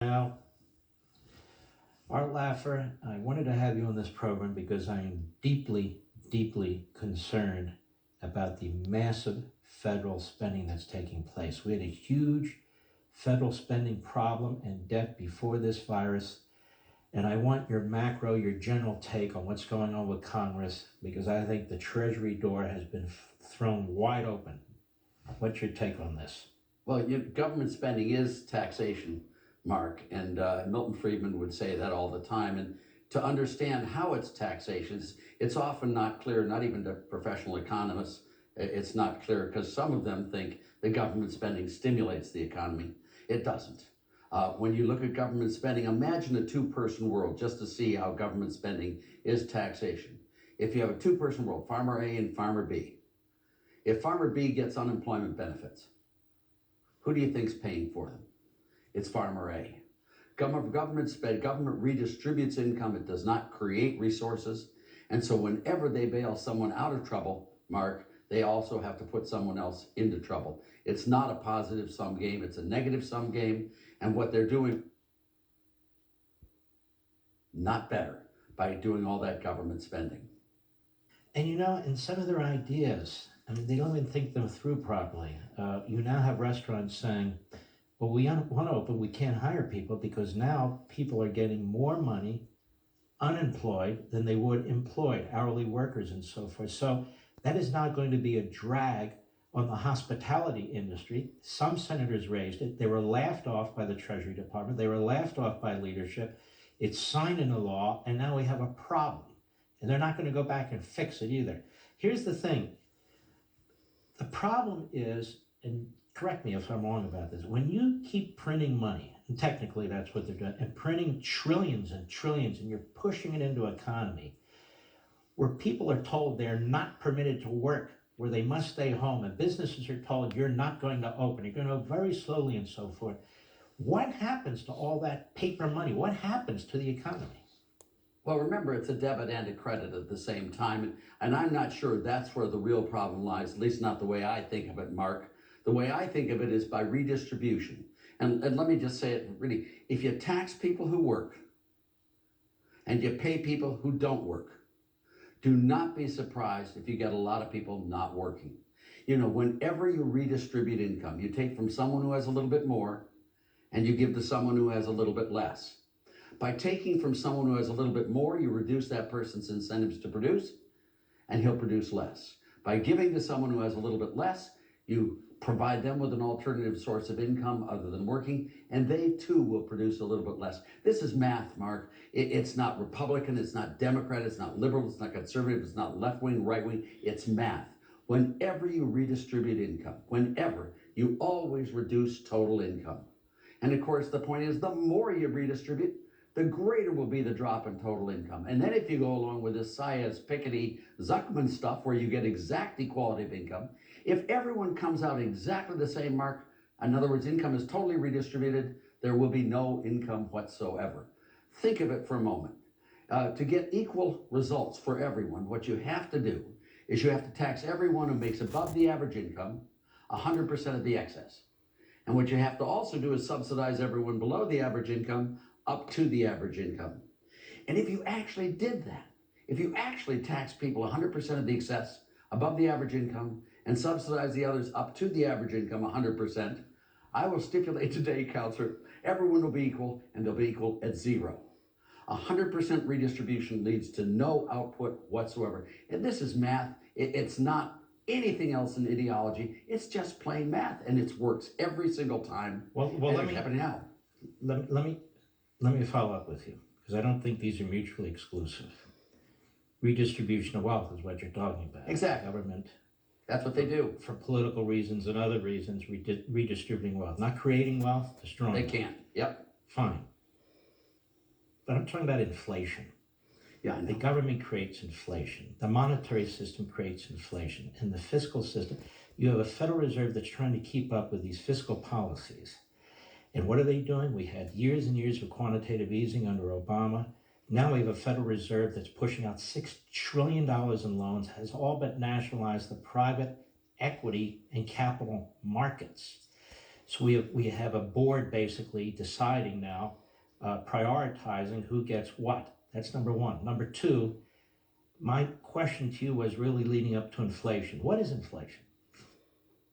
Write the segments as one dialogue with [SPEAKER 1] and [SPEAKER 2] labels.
[SPEAKER 1] Now, Art Laffer, I wanted to have you on this program because I am deeply, deeply concerned about the massive federal spending that's taking place. We had a huge federal spending problem and debt before this virus, and I want your macro, your general take on what's going on with Congress because I think the Treasury door has been thrown wide open. What's your take on this?
[SPEAKER 2] Well, government spending is taxation, Mark, and Milton Friedman would say that all the time. And to understand how it's taxation, it's often not clear, not even to professional economists. It's not clear because some of them think that government spending stimulates the economy. It doesn't. When you look at government spending, imagine a two-person world just to see how government spending is taxation. If you have a two-person world, Farmer A and Farmer B, if Farmer B gets unemployment benefits, who do you think's paying for them? It's Farmer A. Government redistributes income. It does not create resources. And so whenever they bail someone out of trouble, Mark, they also have to put someone else into trouble. It's not a positive sum game. It's a negative sum game. And what they're doing, not better by doing all that government spending.
[SPEAKER 1] And in some of their ideas, they don't even think them through properly. You now have restaurants saying, well, we want to open, we can't hire people because now people are getting more money unemployed than they would employed, hourly workers and so forth. So that is not going to be a drag on the hospitality industry. Some senators raised it. They were laughed off by the Treasury Department. They were laughed off by leadership. It's signed into law, and now we have a problem. And they're not going to go back and fix it either. Here's the thing. The problem is, and correct me if I'm wrong about this, when you keep printing money, and technically that's what they're doing, and printing trillions and trillions, and you're pushing it into an economy where people are told they're not permitted to work, where they must stay home, and businesses are told you're not going to open, you're going to go very slowly and so forth. What happens to all that paper money? What happens to the economy?
[SPEAKER 2] Well, remember, it's a debit and a credit at the same time. And I'm not sure that's where the real problem lies, at least not the way I think of it, Mark. The way I think of it is by redistribution. And let me just say it really, if you tax people who work and you pay people who don't work, do not be surprised if you get a lot of people not working. Whenever you redistribute income, you take from someone who has a little bit more and you give to someone who has a little bit less. By taking from someone who has a little bit more, you reduce that person's incentives to produce, and he'll produce less. By giving to someone who has a little bit less, you provide them with an alternative source of income other than working, and they too will produce a little bit less. This is math, Mark. It's not Republican, it's not Democrat, it's not liberal, it's not conservative, it's not left-wing, right-wing, it's math. Whenever you redistribute income, whenever, you always reduce total income. And of course, the point is the more you redistribute, the greater will be the drop in total income. And then if you go along with this Saez, Piketty, Zuckman stuff where you get exact equality of income, if everyone comes out exactly the same, Mark, in other words, income is totally redistributed, there will be no income whatsoever. Think of it for a moment. To get equal results for everyone, what you have to do is you have to tax everyone who makes above the average income 100% of the excess. And what you have to also do is subsidize everyone below the average income up to the average income. And if you actually did that, if you actually tax people 100% of the excess above the average income and subsidize the others up to the average income 100%, I will stipulate today, Counselor, everyone will be equal and they'll be equal at zero. 100% redistribution leads to no output whatsoever. And this is math. It's not anything else in ideology. It's just plain math, and it works every single time.
[SPEAKER 1] Well, let me happen now. Let me follow up with you, because I don't think these are mutually exclusive. Redistribution of wealth is what you're talking about.
[SPEAKER 2] Exactly.
[SPEAKER 1] Government.
[SPEAKER 2] That's what they do.
[SPEAKER 1] For political reasons and other reasons, redistributing wealth. Not creating wealth, destroying
[SPEAKER 2] They
[SPEAKER 1] wealth.
[SPEAKER 2] can't. Yep.
[SPEAKER 1] Fine. But I'm talking about inflation.
[SPEAKER 2] Yeah, I know.
[SPEAKER 1] The government creates inflation. The monetary system creates inflation. And the fiscal system, you have a Federal Reserve that's trying to keep up with these fiscal policies. And what are they doing? We had years and years of quantitative easing under Obama. Now we have a Federal Reserve that's pushing out $6 trillion in loans, has all but nationalized the private equity and capital markets. So we have a board basically deciding now, prioritizing who gets what. That's number one. Number two, my question to you was really leading up to inflation. What is inflation?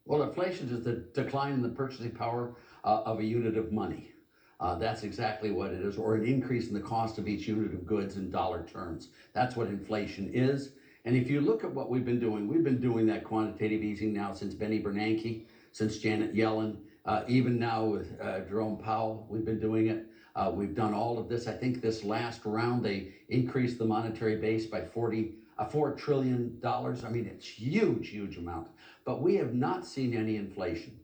[SPEAKER 2] Well, inflation is the decline in the purchasing power of a unit of money. That's exactly what it is, or an increase in the cost of each unit of goods in dollar terms. That's what inflation is. And if you look at what we've been doing that quantitative easing now since Benny Bernanke, since Janet Yellen, even now with Jerome Powell, we've been doing it. We've done all of this. I think this last round, they increased the monetary base by $4 trillion. I mean, it's huge, huge amount. But we have not seen any inflation.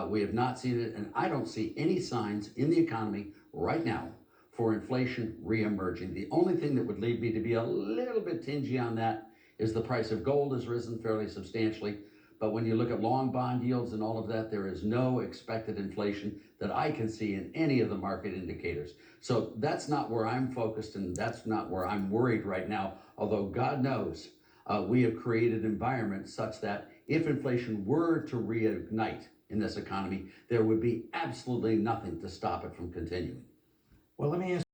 [SPEAKER 2] We have not seen it, and I don't see any signs in the economy right now for inflation reemerging. The only thing that would lead me to be a little bit tingy on that is the price of gold has risen fairly substantially. But when you look at long bond yields and all of that, there is no expected inflation that I can see in any of the market indicators. So that's not where I'm focused, and that's not where I'm worried right now. Although God knows we have created environments such that if inflation were to reignite in this economy, there would be absolutely nothing to stop it from continuing.
[SPEAKER 1] Well, let me ask